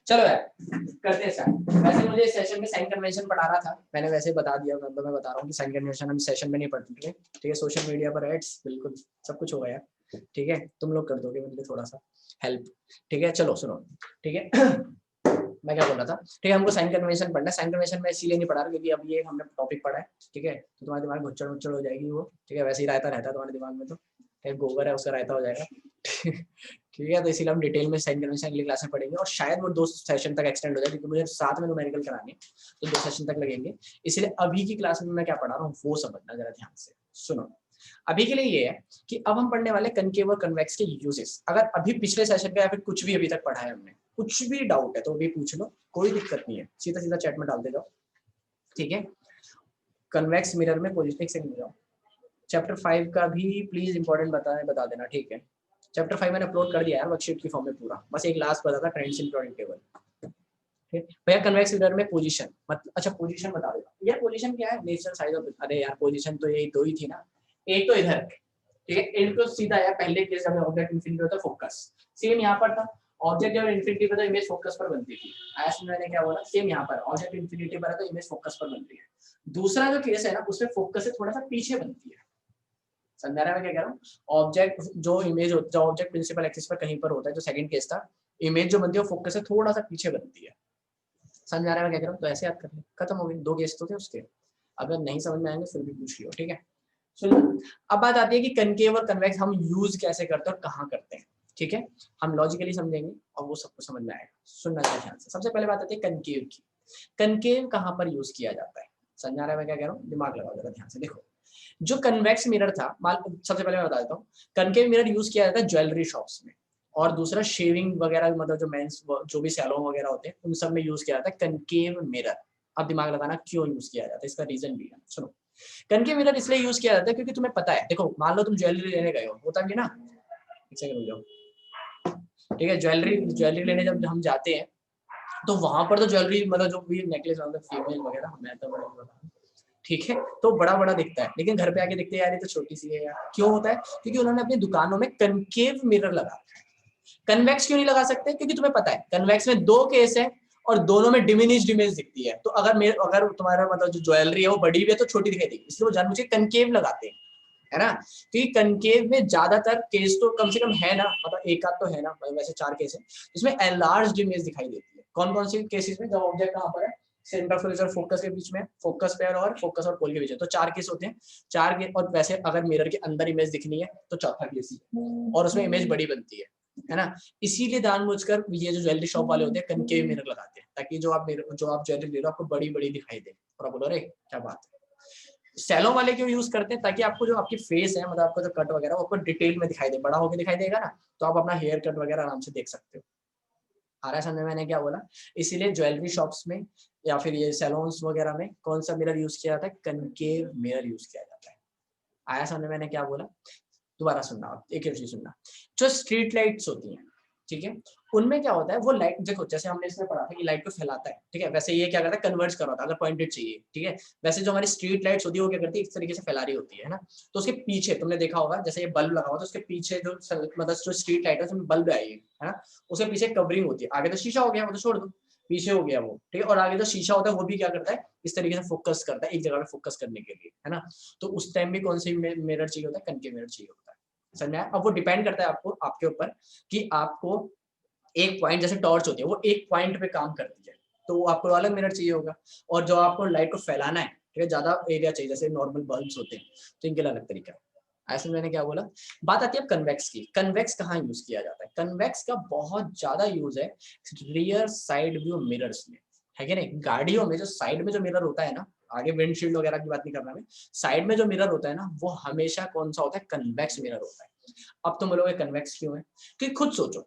चलो यार करते हैं स्टार्ट। वैसे मुझे इस सेशन में साइन कन्वेंशन पढ़ा रहा था, मैंने वैसे बता दिया, मतलब मैं बता रहा हूँ कि साइन कन्वेंशन हम सेशन में नहीं पढ़ते थे, ठीक है। सोशल मीडिया पर एड्स बिल्कुल सब कुछ होगा यार, ठीक है, तुम लोग कर दोगे मुझे थोड़ा सा हेल्प, ठीक है। चलो सुनो, ठीक है। मैं क्या बोल रहा था, ठीक है, हमको साइन कन्वेंशन पढ़ना है। साइन कन्वेंशन में इसीलिए नहीं पढ़ा रहा क्योंकि अब ये हमने टॉपिक पढ़ा है, ठीक है, तो तुम्हारे दिमाग में घुच्चड़ हो जाएगी वो, ठीक है, वैसे ही रहता है तुम्हारे दिमाग में, तो एक गोबर है उसका रायता हो जाएगा। ठीक है, तो इसीलिए हम डिटेल में साइन कन्वेंशन अगली क्लास में पढ़ेंगे और शायद वो 2 सेशन तक एक्सटेंड हो जाए क्योंकि मुझे साथ में न्यूमेरिकल करानी है, तो 2 सेशन तक लगेंगे। इसलिए अभी की क्लास में मैं क्या पढ़ा रहा हूँ वो समझना जरा ध्यान से सुनो। अभी के लिए ये है कि अब हम पढ़ने वाले कनकेव और कन्वेक्स के यूजेस। अगर अभी पिछले सेशन का या फिर कुछ भी अभी तक पढ़ा है हमने, कुछ भी डाउट है तो अभी पूछ लो, कोई दिक्कत नहीं है, सीधा सीधा चैट में डाल दे जाओ, ठीक है। कन्वेक्स मिरर में पोजिशनिंग से मिल जाओ। चैप्टर 5 का भी प्लीज इंपॉर्टेंट बता देना, ठीक है। चैप्टर 5 मैंने अपलोड कर दिया यार वर्कशीट की फॉर्म में पूरा, बस एक लास्ट बता था ट्रेंड्स इन पीरियोडिक टेबल, ठीक है भैया। कन्वेक्स मिरर में पोजीशन मतलब, अच्छा पोजीशन बता देता यार, पोजीशन क्या है, नेचुरल साइज ऑफ, अरे यार पोजीशन तो यही 2 ही थी ना, एक तो इधर, ठीक है, इनको सीधा यार पहले केस जब ऑब्जेक्ट इंफिनिटी होता है फोकस, सेम यहाँ पर था, ऑब्जेक्ट जब इंफिनिटी पर तो इमेज फोकस पर बनती थी, ऐसे मैंने क्या बोला, सेम यहाँ पर ऑब्जेक्ट इंफिनिटी पर है तो इमेज फोकस पर बनती है। दूसरा जो केस है ना उसमें फोकस से थोड़ा सा पीछे बनती है, समझा रहा है मैं क्या कह रहा हूँ। ऑब्जेक्ट जो इमेज होता है, ऑब्जेक्ट प्रिंसिपल एक्सिस पर कहीं पर होता है, जो सेकंड केस था, इमेज जो बनती है वो फोकस से थोड़ा सा पीछे बनती है, समझ आ रहा है मैं क्या कह रहा हूँ। तो ऐसे याद कर ले, खत्म हो गई, 2 केस तो थे उसके, अगर नहीं समझ में आएंगे फिर भी पूछ लियो, ठीक है। सुन, अब बात आती है कि कनकेव और कन्वेक्स हम यूज कैसे करते हैं और कहाँ करते हैं, ठीक है। हम लॉजिकली समझेंगे और वो सबको समझ में आएगा, सुनना चाहिए ध्यान से। सबसे पहले बात आती है कनकेव की। कनकेव कहाँ पर यूज किया जाता है, समझ आ रहा है मैं क्या कह रहा हूँ, दिमाग लगाओ जरा ध्यान से। देखो जो कन्वेक्स मिरर था, सबसे पहले मैं बता देता हूँ, कनकेव मिरर यूज किया जाता है ज्वेलरी शॉप्स में, और दूसरा शेविंग वगैरह, मतलब जो मेंस जो भी सैलून वगैरह होते हैं उन सब में यूज किया जाता है कनकेव मिरर। अब दिमाग लगाना क्यों यूज किया जाता है, इसका रीजन भी है, सुनो। कनकेव मिरर इसलिए यूज किया जाता है क्योंकि तुम्हें पता है, देखो मान लो तुम ज्वेलरी लेने गए हो, होता भी ना, एक सेकंड रुक जाओ, ठीक है, ज्वेलरी लेने जब हम जाते हैं तो वहां पर तो ज्वेलरी मतलब जो भी नेकलेस फीमेल वगैरह, मैं तो बड़ा बता, ठीक है, तो बड़ा बड़ा दिखता है, लेकिन घर पे आके देखते हैं यार ये तो छोटी सी है यार, क्यों होता है, क्योंकि उन्होंने अपनी दुकानों में कनकेव मिरर लगा रखा है। कन्वेक्स क्यों नहीं लगा सकते, क्योंकि तुम्हें पता है कन्वेक्स में 2 केस है और दोनों में डिमिनिश्ड इमेज दिखती है, तो अगर तुम्हारा मतलब जो ज्वेलरी है वो बड़ी भी है तो छोटी दिखाई देगी, इसलिए वो जानबूझ के कनकेव लगाते हैं, है ना। क्योंकि कनकेव में ज्यादातर केस तो कम से कम है ना, मतलब एक आध तो है ना, वैसे 4 केस है जिसमें एनलार्ज्ड इमेज दिखाई देती है। कौन कौन सी केसेस में, जब ऑब्जेक्ट कहां पर है, सेंटर फोकस और फोकस के बीच में, फोकस पेयर और फोकस और पोल के बीच में, तो 4 केस होते हैं, 4 केस। और वैसे अगर मिरर के अंदर इमेज दिखनी है तो चौथा केस ही है, और उसमें इमेज बड़ी बनती है ना। इसीलिए जानबूझकर ये जो ज्वेलरी शॉप वाले होते हैं कनकेव मिरर लगाते हैं, ताकि जो आप ज्वेलरी ले रहे हो आपको बड़ी बड़ी दिखाई दे, और आप बोलो अरे क्या बात है। सैलो वाले क्यों यूज करते हैं, ताकि आपको जो आपकी फेस है, मतलब आपका जो कट वगैरह वो आपको डिटेल में दिखाई दे, बड़ा होकर दिखाई देगा ना, तो आप अपना हेयर कट वगैरह आराम से देख सकते हो। आ रहा है समझ में मैंने क्या बोला। इसीलिए ज्वेलरी शॉप्स में या फिर ये सैलून्स वगैरह में कौन सा मिरर यूज किया जाता है, कनकेव मिरर यूज किया जाता है। आया समझ में मैंने क्या बोला, दोबारा सुनना, एक एक चीज सुनना। जो स्ट्रीट लाइट्स होती हैं, ठीक है, उनमें क्या होता है, वो लाइट देखो, जैसे हमने इसमें पढ़ा था कि लाइट को फैलाता है, ठीक है, वैसे ये क्या करता है, कन्वर्ज कर रहा था, अगर पॉइंटेड चाहिए, ठीक है। वैसे जो हमारी स्ट्रीट लाइट्स होती है वो क्या करती है, इस तरीके से फैला रही होती है ना। तो उसके पीछे तुमने देखा होगा, जैसे ये बल्ब लगा हुआ तो उसके पीछे जो मतलब जो स्ट्रीट लाइट है उसमें बल्ब आई है ना, उसके पीछे कवरिंग होती है, आगे तो शीशा हो गया वो तो छोड़ दो, पीछे हो गया वो, ठीक है, और आगे जो शीशा होता है वो भी क्या करता है, इस तरीके से फोकस करता है, एक जगह पे फोकस करने के लिए, है ना। तो उस टाइम भी कौन सी मिरर चाहिए होता है, कनकेव मिरर चाहिए होता है, समझ में आया। अब वो डिपेंड करता है आपको, आपके ऊपर, कि आपको एक पॉइंट, जैसे टॉर्च होती है वो एक पॉइंट पे काम करती है, तो वो आपको अलग मिरर चाहिए होगा, और जो आपको लाइट को फैलाना है, ठीक है, ज्यादा एरिया चाहिए, जैसे नॉर्मल बल्ब्स होते हैं, तो इनके अलग तरीका है। ऐसे मैंने क्या बोला। बात आती है अब कन्वेक्स की। कन्वेक्स कहाँ यूज किया जाता है, कन्वेक्स का बहुत ज्यादा यूज है रियर साइड व्यू मिरर्स में, है कि नहीं। गाड़ियों में जो साइड में जो मिरर होता है ना, आगे विंडशील्ड वगैरह की बात नहीं करना मैं, साइड में जो मिरर होता है ना, वो हमेशा कौन सा होता है, कन्वेक्स मिरर होता है। अब तुम बोलोगे कन्वेक्स क्यों है, क्योंकि खुद सोचो,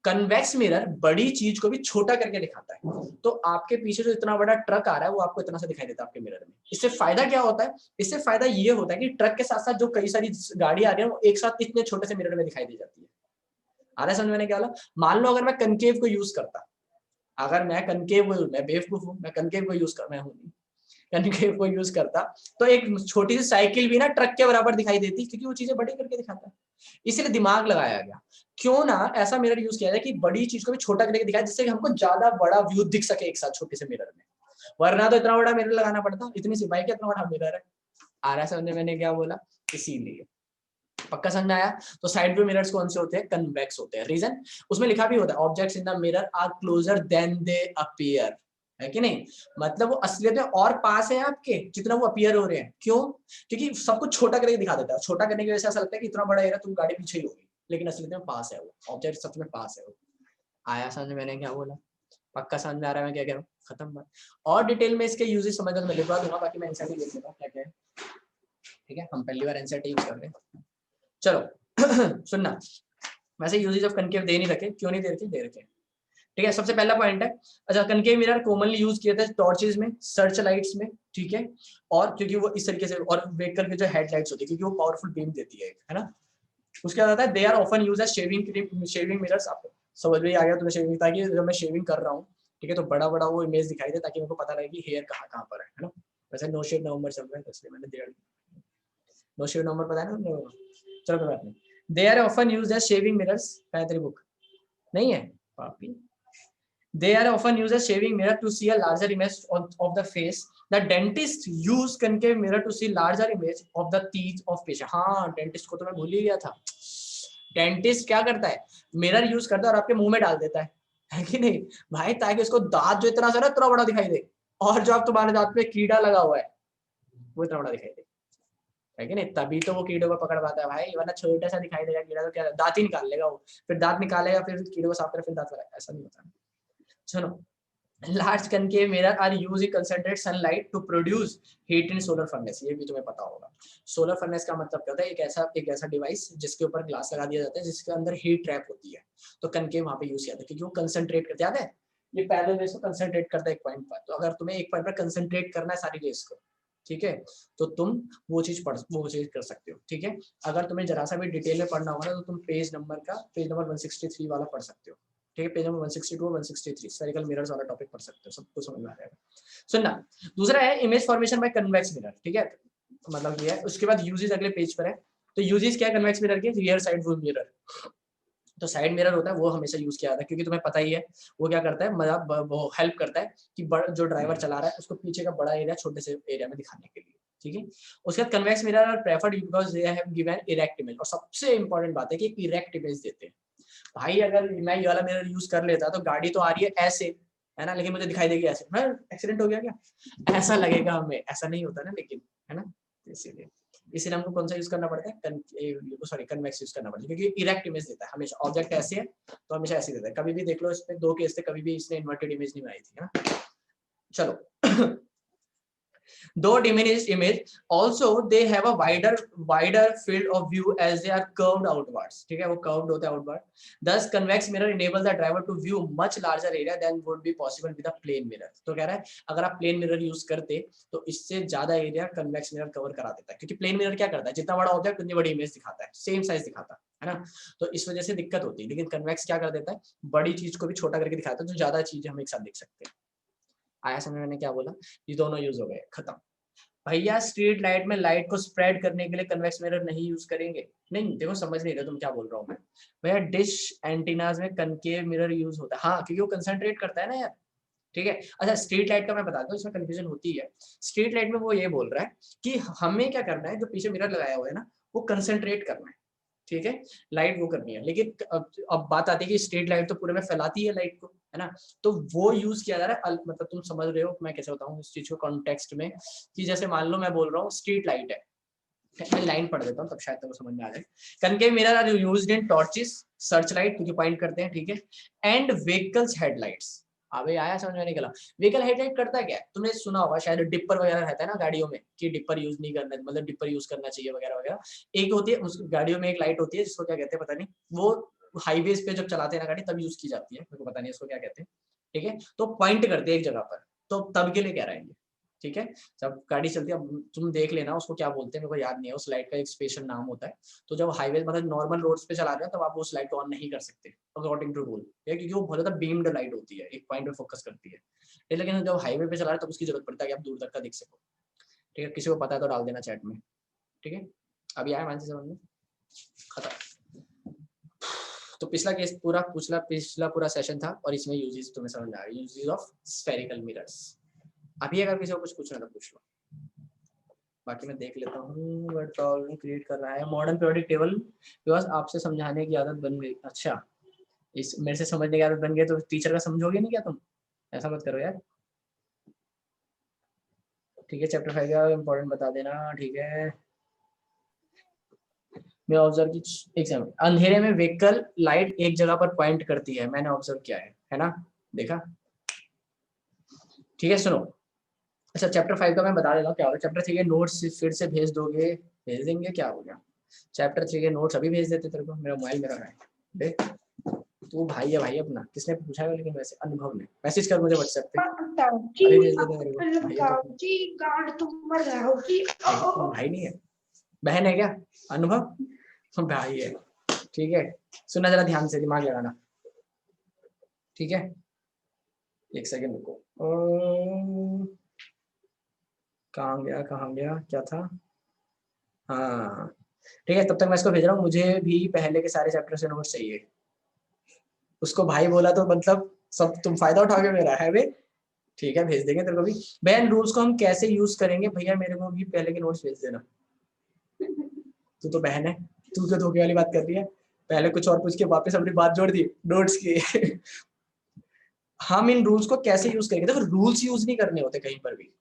कन्वेक्स मिरर बड़ी चीज को भी छोटा करके दिखाता है, तो आपके पीछे जो इतना बड़ा ट्रक आ रहा है वो आपको इतना सा दिखाई देता है आपके मिरर में। इससे फायदा क्या होता है, इससे फायदा ये होता है कि ट्रक के साथ साथ जो कई सारी गाड़ी आ रही है वो एक साथ इतने छोटे से मिरर में दिखाई दे जाती है। आ रहा है समझ में क्या बोला। मान लो अगर मैं कनकेव को यूज करता, अगर मैं कनकेव, मैं बेवकूफ हूं, मैं कनकेव को यूज कर, मैं हूं नहीं, कनकेव को यूज करता तो एक छोटी सी साइकिल भी ना ट्रक के बराबर दिखाई देती, क्योंकि वो चीजें बड़ी करके दिखाता है, इसलिए दिमाग लगाया गया क्यों ना ऐसा मिरर यूज किया जाए कि बड़ी चीज को भी छोटा करके दिखाए, जिससे कि हमको ज्यादा बड़ा व्यू दिख सके एक साथ छोटे से मिरर में। वरना तो इतना बड़ा मिरर लगाना पड़ता, इतनी सी बाइक इतना बड़ा मिरर है। आ रहा है समझ में मैंने क्या बोला? इसीलिए पक्का समझ में आया? तो साइड व्यू मिरर्स कौन से होते हैं? कन्वेक्स होते हैं। रीजन उसमें लिखा भी होता है, objects in the mirror are closer than they appear, है कि नहीं? मतलब वो असलियत में और पास है आपके जितना वो अपीयर हो रहे हैं। क्यों? क्योंकि सब कुछ छोटा करके दिखा देता है, छोटा करने की वजह से ऐसा लगता है कि इतना बड़ा एरिया तुम गाड़ी पीछे ही होगी, लेकिन असलियत में पास है वो ऑब्जेक्ट, सच में पास है वो। आया समझ में मैंने क्या बोला? पक्का समझ में आ रहा है मैं क्या कह रहा हूँ? खत्म बात। और डिटेल में इसके यूजेस समझ मैं लिखवा दूंगा, बाकी मैं आंसर भी लिख देता हूँ क्या क्या है। ठीक है, हम पहली बार आंसर यूज कर रहे हैं। चलो सुनना, वैसे यूजेज ऑफ कनकेव दे नहीं रखे, क्यों नहीं दे रखे? दे रखे। ठीक है, सबसे पहला पॉइंट है, अच्छा कनकेव मिरर कॉमनली यूज किए थे टॉर्चेस में, सर्च लाइट्स में, ठीक है, और क्योंकि वो इस तरीके से, और व्हीकल के जो हेडलाइट्स होती है क्योंकि वो पावरफुल बीम देती है ना। उसके बाद आता है they are often use as shaving mirrors. आपको समझ में आ गया तुम्हें शेविंग, ताकि जब मैं शेविंग कर रहा हूँ, ठीक है, तो बड़ा बड़ा वो इमेज दिखाई दे, ताकि मेरे को पता लगे कि हेयर कहाँ कहाँ पर है ना। वैसे नो शेव नवंबर चल रहा है, इसलिए मैंने दे नो शेव नवंबर पता है ना। चलो कोई बात नहीं। They are often use as shaving mirrors, तेरी बुक नहीं है पापी। They are often used as shaving mirror to see a larger image of the face. The dentist use concave mirror to see larger image of the teeth of patient. हाँ, dentist को तो मैं भूल ही गया था। डेंटिस्ट क्या करता है? मिरर यूज करता है और आपके मुंह में डाल देता है कि नहीं भाई, ताकि उसको दांत जो इतना सा ना इतना बड़ा दिखाई दे, और जो आप तुम्हारे दांत में कीड़ा लगा हुआ है वो इतना बड़ा दिखाई दे, है कि नहीं? तभी तो वो कीड़े को पकड़ पाता है भाई, वरना छोटा सा दिखाई देगा कीड़ा तो क्या दांत ही निकाल लेगा वो, फिर दांत निकालेगा, फिर कीड़े को साफ करे, फिर दांत लगाएगा, ऐसा नहीं होता। सुनो, large concave mirror are use in concentrate sunlight to produce heat in solar furnace. ये भी तुम्हें पता होगा। सोलर फर्नेस का मतलब क्या होता है? एक ऐसा डिवाइस जिसके ऊपर ग्लास लगा दिया जाता है, जिसके अंदर हीट ट्रैप होती है, तो कनकेव वहां पे यूज किया जाता है, क्योंकि वो कंसंट्रेट करते हैं। याद है, ये पैरेलल रेस को कंसंट्रेट करता है एक पॉइंट पर, तो अगर तुम्हें एक पॉइंट पर कंसंट्रेट करना है सारी रेस को, ठीक है, तो तुम वो चीज कर सकते हो। ठीक है, अगर तुम्हें जरा सा भी डिटेल में पढ़ना होगा ना, तो तुम पेज नंबर 163 वाला पढ़ सकते हो। ठीक है, पेज नंबर 162 और 163 स्फेरिकल मिरर्स वाला टॉपिक पढ़ सकते हो, सबको समझ में आ जाएगा। सुनना, दूसरा है image formation by convex mirror. ठीक है, मतलब ये है। उसके बाद यूजेस अगले पेज पर है। तो यूजेस क्या है कन्वेक्स मिरर के? Rear side view mirror. तो साइड मिरर होता है वो हमेशा यूज किया जाता है, क्योंकि तुम्हें पता ही है वो क्या करता है, मतलब वो हेल्प करता है कि जो ड्राइवर चला रहा है उसको पीछे का बड़ा एरिया छोटे से एरिया में दिखाने के लिए। ठीक है, उसके बाद convex mirror are preferred because they have given erect image, और सबसे इंपॉर्टेंट बात है कि इरेक्ट इमेज देते हैं। भाई अगर मैं ये वाला मिरर यूज कर लेता तो गाड़ी तो आ रही है ऐसे, है ना, लेकिन मुझे दिखाई देगी ऐसे, मैं एक्सीडेंट हो गया क्या, ऐसा लगेगा हमें, ऐसा नहीं होता ना, लेकिन है ना, इसीलिए हमको कौन सा यूज करना पड़ता है? सॉरी, कन्वेक्स यूज करना पड़ता है, क्योंकि इरेक्ट इमेज देता है हमेशा। ऑब्जेक्ट ऐसे है तो हमेशा ऐसे देता है। कभी भी देख लो, इसमें दो केस थे, कभी भी इसने इन्वर्टेड इमेज नहीं बनाई थी, है ना। चलो though diminished image, also they have a wider field of view as they are curved outwards. ठीक है, वो curved होता है outward. Thus convex mirror enable the driver to view much larger area than would be possible with a plane mirror. तो कह रहा है अगर आप प्लेन मिरर यूज करते तो इससे ज्यादा एरिया कन्वेक्स मिरर कवर करा देता है, क्योंकि प्लेन मिरर क्या करता है, जितना बड़ा ऑब्जेक्ट उतनी बड़ी इमेज दिखाता है, सेम साइज दिखाता है ना, तो इस वजह से दिक्कत होती है। लेकिन कन्वेक्स क्या कर देता है, बड़ी चीज को भी छोटा करके दिखाता है, तो ज्यादा चीजें हम एक साथ देख सकते हैं। आया समझ में मैंने क्या बोला? ये दोनों यूज हो गए, खत्म। भैया स्ट्रीट लाइट में लाइट को स्प्रेड करने के लिए कन्वेक्स मिरर नहीं यूज करेंगे? नहीं, देखो समझ नहीं रहे तुम क्या बोल रहा हूँ मैं। भैया डिश एंटीनाज में कनकेव मिरर यूज होता है, हाँ, क्योंकि वो कंसंट्रेट करता है ना यार। ठीक है, अच्छा स्ट्रीट लाइट का मैं बता दूं, इसमें कंफ्यूजन होती है। स्ट्रीट लाइट में वो ये बोल रहा है कि हमें क्या करना है, जो पीछे मिरर लगाया हुआ है ना, वो कंसंट्रेट करना है। ठीक है, लाइट वो करनी है, लेकिन अब बात आती है कि स्ट्रीट लाइट तो पूरे में फैलाती है लाइट को, है ना, तो वो यूज किया जा रहा है। मतलब तुम समझ रहे हो मैं कैसे बताऊं इस चीज को कॉन्टेक्स्ट में, कि जैसे मान लो मैं बोल रहा हूँ स्ट्रीट लाइट है, मैं लाइन पढ़ देता हूँ तब शायद तक समझ में आ जाए। Concave mirror are used in torches, search light क्योंकि पॉइंट करते हैं, ठीक है, एंड व्हीकल्स हेडलाइट्स। अबे आया समझ में निकला। व्हीकल हेडलाइट करता है क्या? तुमने सुना होगा शायद, डिपर वगैरह रहता है ना गाड़ियों में, कि डिपर यूज नहीं करना, मतलब डिपर यूज करना चाहिए वगैरह वगैरह। एक होती है उस गाड़ियों में एक लाइट होती है जिसको क्या कहते हैं पता नहीं, वो हाईवेज पे जब चलाते हैं ना गाड़ी तब यूज की जाती है, मेरे को पता नहीं इसको क्या कहते हैं। ठीक है, तो पॉइंट करते हैं एक जगह पर, तो तब के लिए कह रहा है ये। ठीक है, जब गाड़ी चलती है, तुम देख लेना उसको क्या बोलते हैं, मेरे को याद नहीं है, उस लाइट का एक स्पेशल नाम होता है। तो जब हाईवे मतलब नॉर्मल रोड्स पे चला रहे हो तब आप उस लाइट को ऑन नहीं कर सकते अकॉर्डिंग टू रूल, क्योंकि वो बहुत ज्यादा बीम्ड लाइट होती है, एक पॉइंट पे फोकस करती है। लेकिन जब हाईवे पे चला रहा है तब उसकी जरूरत पड़ता है कि आप दूर तक का दिख सको। ठीक है, किसी को पता है तो डाल देना चैट में। ठीक है, अभी आया मानसी समझ में, खत्म। तो पिछला केस पूरा पिछला पूरा सेशन था और इसमें यूजेस तुम्हें समझ में आ गया, यूजेस ऑफ स्फेरिकल मिरर्स। अभी अगर किसी को कुछ पूछना तो पूछ लो, बाकी मैं देख लेता हूँ। वर्ड प्रॉब्लम क्रिएट कर रहा है मॉडर्न पीरियोडिक टेबल, बिकॉज आपसे समझाने की आदत बन गई। अच्छा, इस मेरे से समझने की आदत बन गई तो टीचर का समझोगे नहीं क्या तुम? ऐसा मत करो यार। ठीक है, चैप्टर 5 का इंपॉर्टेंट बता देना। ठीक है, मैं ऑब्जर्व की एग्जाम, अंधेरे में व्हीकल लाइट एक जगह पर पॉइंट करती है, मैंने ऑब्जर्व किया है ना, देखा। ठीक है, सुनो। अच्छा, चैप्टर 5 का मैं बता देता हूँ क्या होगा। चैप्टर 3 के नोट्स फिर से भेज दोगे? भेज देंगे, क्या हो गया। चैप्टर 3 के नोट्स अभी भेज देते तेरे को, मेरा मोबाइल मेरा है। देख, तू भाई है भाई अपना, किसने पूछा है? लेकिन वैसे अनुभव ने मैसेज कर मुझे व्हाट्सएप पे, अभी भेज देते मेरे को। भाई नहीं है, बहन है क्या? अनुभव भाई है। ठीक है, सुनना जरा ध्यान से, दिमाग लगाना। ठीक है, एक सेकंड रुको। कहाँ गया क्या था? हाँ ठीक है, तब तक मैं इसको भेज रहा हूँ। मुझे भी पहले के सारे चैप्टर से नोट्स चाहिए। उसको भाई बोला तो मतलब सब तुम फायदा उठाओगे मेरा, है बे? ठीक है, भेज देंगे तेरे को भी। बहन, रूल्स को हम कैसे यूज करेंगे? भैया मेरे को भी पहले के नोट्स भेज देना। तू तो बहन है, तू तो धोखे वाली बात कर रही है। पहले कुछ और पूछ के वापस अपनी बात जोड़ दी नोट्स की। हम इन रूल्स को कैसे यूज करेंगे? देखो, रूल्स यूज नहीं करने होते कहीं पर भी।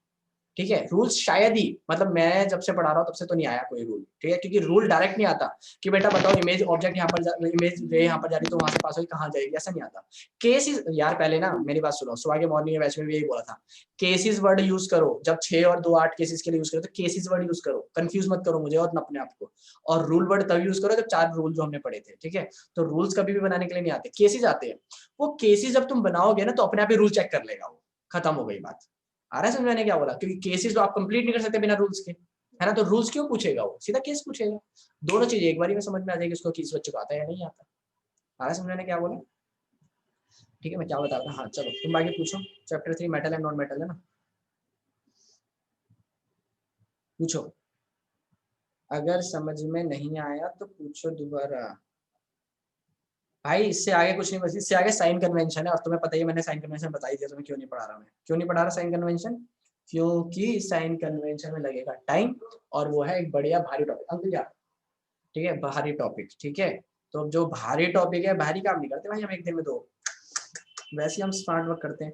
ठीक है, रूल्स शायद ही, मतलब मैं जब से पढ़ा रहा हूँ तब से तो नहीं आया कोई रूल। ठीक है, क्योंकि रूल डायरेक्ट नहीं आता कि बेटा बताओ इमेज ऑब्जेक्ट यहाँ पर इमेज रे यहाँ पर जा रही तो वहां से पास होगी, कहाँ जाएगी, ऐसा नहीं आता। केसेस यार, पहले ना मेरी बात सुनो, सुबह के मॉर्निंग बैच में भी यही बोला था, केसेस वर्ड यूज करो। जब 6 और 2 8 केसेस के लिए यूज करो तो केसेस वर्ड यूज करो, कंफ्यूज मत करो मुझे और अपने आप को। और रूल वर्ड तब यूज करो जब 4 रूल जो हमने पढ़े थे। ठीक है, तो रूल्स कभी भी बनाने के लिए नहीं आते, केसेस आते हैं। वो केसेस जब तुम बनाओगे ना तो अपने आप ही रूल चेक कर लेगा वो, खत्म हो गई बात। आ रहा है समझ मैंने क्या बोला? क्योंकि केसेस तो आप कंप्लीट नहीं कर सकते बिना रूल्स के, है ना? तो रूल्स क्यों पूछेगा वो, सीधा केस पूछेगा। दोनों चीजें एक बार में समझ में आ जाएगी उसको कि इस बच्चे को आता है या नहीं आता। आ रहा है समझ मैंने क्या बोला? ठीक है, मैं क्या बता रहा था। हाँ चलो, तुम आगे पूछो। Chapter 3 metal and non metal है ना, पूछो। अगर समझ में नहीं आया तो पूछो दोबारा। भाई इससे आगे कुछ नहीं, बस इससे आगे साइन कन्वेंशन है, और तुम्हें पता ही है मैंने साइन कन्वेंशन बता ही दिया तुम्हें। क्यों नहीं पढ़ा रहा मैं, क्यों नहीं पढ़ा रहा साइन कन्वेंशन? क्योंकि साइन कन्वेंशन में लगेगा टाइम, और वो है एक बढ़िया भारी टॉपिक। अंकल यार, ठीक है, भारी टॉपिक। ठीक है, तो जो भारी टॉपिक है, भारी काम नहीं करते भाई हम एक दिन में, तो वैसे हम स्मार्ट वर्क करते हैं।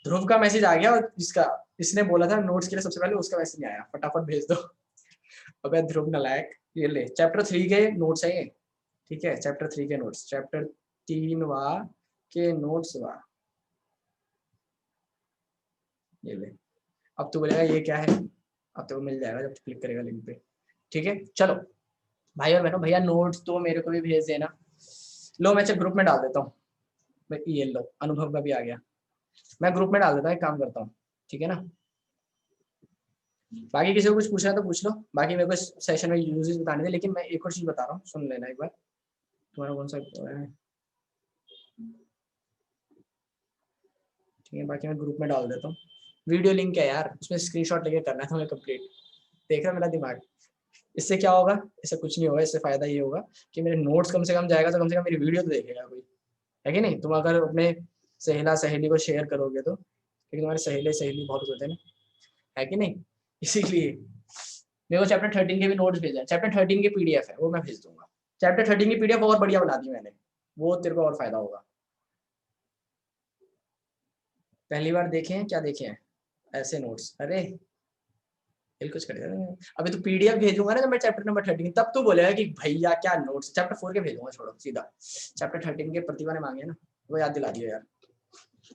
ध्रुव का मैसेज आ गया, और इसका इसने बोला था नोट्स के लिए सबसे पहले, उसका मैसेज नहीं आया, फटाफट भेज दो। अबे ध्रुव नालायक, ये ले चैप्टर 3 के नोट्स है ये। ठीक है, चैप्टर 3 के नोट्स, चैप्टर 3 के नोट्स ये ले। अब तू बोलेगा ये क्या है, अब तो मिल जाएगा जब क्लिक करेगा लिंक पे। ठीक है, चलो भाई और बहनों, भैया नोट्स तो मेरे को भी भेज देना। लो मैं चल ग्रुप में डाल देता हूँ। ये लो, अनुभव का भी आ गया, मैं ग्रुप में डाल देता हूँ, एक काम करता हूँ। ठीक है ना, बाकी किसी को कुछ पूछना है तो पूछ लो। बाकी मेरे को सेशन में यूजेस बताने थे, लेकिन मैं एक और चीज बता रहा हूँ, सुन लेना एक बार। तुम्हारा कौन सा है? ठीक है, बाकी मैं ग्रुप में डाल देता हूँ। वीडियो लिंक है यार, उसमें स्क्रीनशॉट लेके करना है तुम्हें कंप्लीट। देख रहा मेरा दिमाग? इससे क्या होगा? इससे कुछ नहीं होगा, इससे फायदा ये होगा कि मेरे नोट्स कम से कम जाएगा, तो कम से कम मेरी वीडियो तो देखेगा कोई, है कि नहीं? तुम अगर अपने सहेली को शेयर करोगे तो, क्योंकि तुम्हारे सहेली बहुत होते हैं ना, है कि नहीं? इसीलिए मेरे को चैप्टर 13 के भी नोट्स भेजा है, चैप्टर 13 के पीडीएफ है, वो मैं भेज दूंगा। चैप्टर 13 की पीडीएफ और बढ़िया बना दी मैंने, वो तेरे को और फायदा होगा। पहली बार देखे हैं क्या? देखे हैं ऐसे नोट्स? अरे दिल कुछ कर देना। अभी तो पीडीएफ भेजूंगा ना जब मैं चैप्टर नंबर 13, तब तो बोलेगा कि भैया क्या नोट्स। चैप्टर 4 के भेजूंगा, छोड़ो सीधा। चैप्टर 13 के प्रतिभा ने मांगे ना, वो याद दिला दिया यार।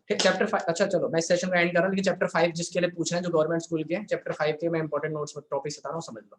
ठीक, चैप्टर 5। अच्छा चलो, मैं इस सेशन को एंड कर रहा हूँ, लेकिन चैप्टर 5 जिसके लिए पूछ रहे हैं, जो गवर्नमेंट स्कूल के हैं, चैप्टर 5 के मैं इंपॉर्टेंट नोट्स टॉपिक्स बता रहा हूँ, समझ लो।